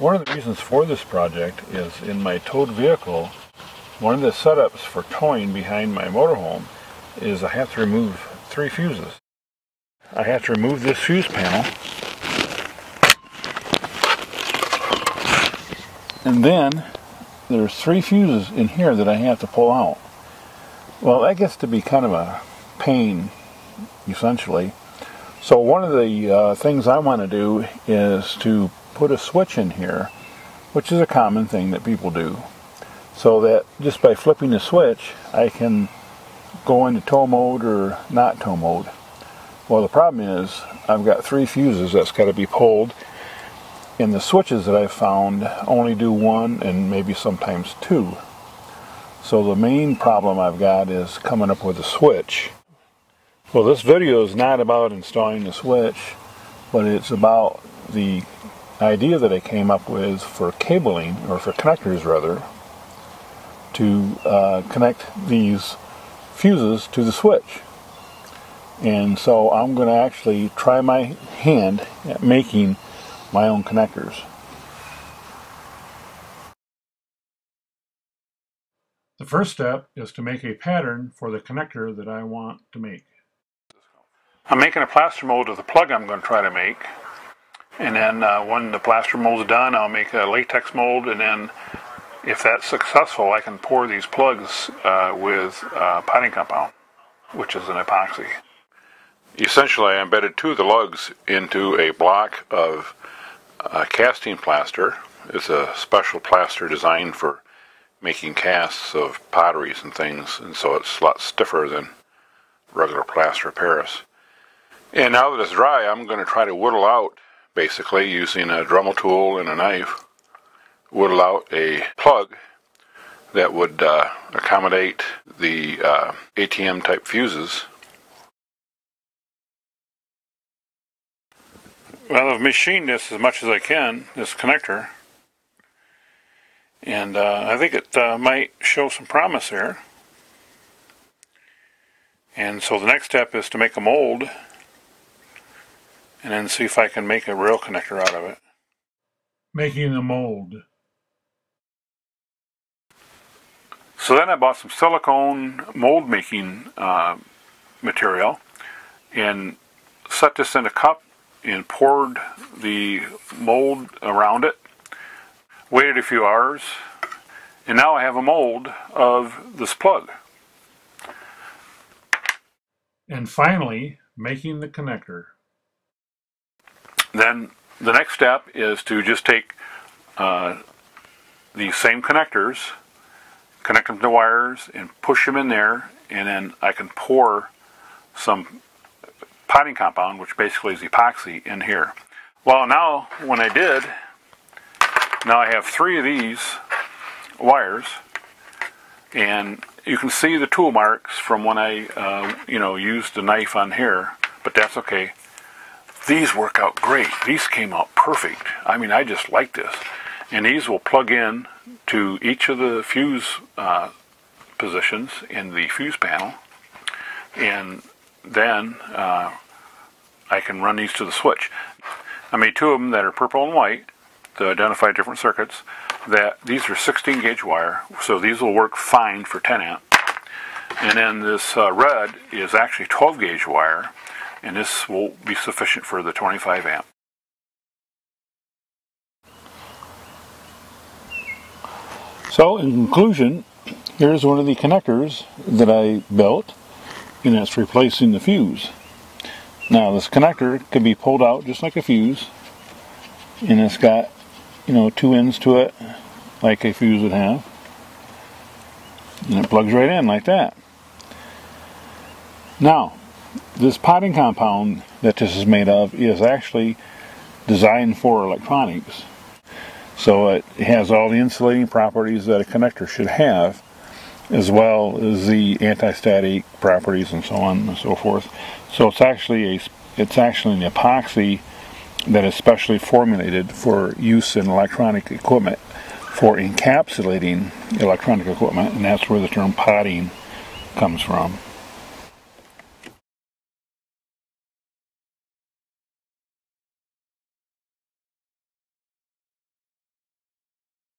One of the reasons for this project is in my towed vehicle, one of the setups for towing behind my motorhome is I have to remove 3 fuses. I have to remove this fuse panel, and then there's 3 fuses in here that I have to pull out. Well, that gets to be kind of a pain, essentially. So one of the things I want to do is to put a switch in here, which is a common thing that people do, so that just by flipping the switch I can go into tow mode or not tow mode. Well, the problem is I've got 3 fuses that's got to be pulled, and the switches that I've found only do 1 and maybe sometimes 2. So the main problem I've got is coming up with a switch. Well, this video is not about installing the switch, but it's about the idea that I came up with for cabling, or for connectors rather, to connect these fuses to the switch. And so I'm going to actually try my hand at making my own connectors. The first step is to make a pattern for the connector that I want to make. I'm making a plaster mold of the plug I'm going to try to make. And then when the plaster mold is done, I'll make a latex mold, and then if that's successful, I can pour these plugs with potting compound, which is an epoxy. Essentially, I embedded 2 of the lugs into a block of casting plaster. It's a special plaster designed for making casts of potteries and things, and so it's a lot stiffer than regular plaster of Paris. And now that it's dry, I'm going to try to whittle out, basically using a Dremel tool and a knife, whittle out a plug that would accommodate the ATM type fuses. Well, I've machined this as much as I can, this connector, and I think it might show some promise here. And so the next step is to make a mold, and then see if I can make a real connector out of it. Making the mold. So then I bought some silicone mold making material and set this in a cup and poured the mold around it. Waited a few hours, and now I have a mold of this plug. And finally, making the connector. Then the next step is to just take these same connectors, connect them to wires, and push them in there, and then I can pour some potting compound, which basically is epoxy, in here. Well, now when I did, now I have 3 of these wires, and you can see the tool marks from when I used the knife on here, but that's okay. These work out great. These came out perfect. I mean, I just like this. And these will plug in to each of the fuse positions in the fuse panel, and then I can run these to the switch. I made 2 of them that are purple and white to identify different circuits. These are 16 gauge wire, so these will work fine for 10 amp. And then this red is actually 12 gauge wire, and this will be sufficient for the 25 amp. So in conclusion, here's one of the connectors that I built, and it's replacing the fuse. Now this connector can be pulled out just like a fuse, and it's got 2 ends to it like a fuse would have, and it plugs right in like that. Now this potting compound that this is made of is actually designed for electronics, so it has all the insulating properties that a connector should have, as well as the anti-static properties and so on and so forth. So it's actually an epoxy that is specially formulated for use in electronic equipment, for encapsulating electronic equipment, and that's where the term potting comes from.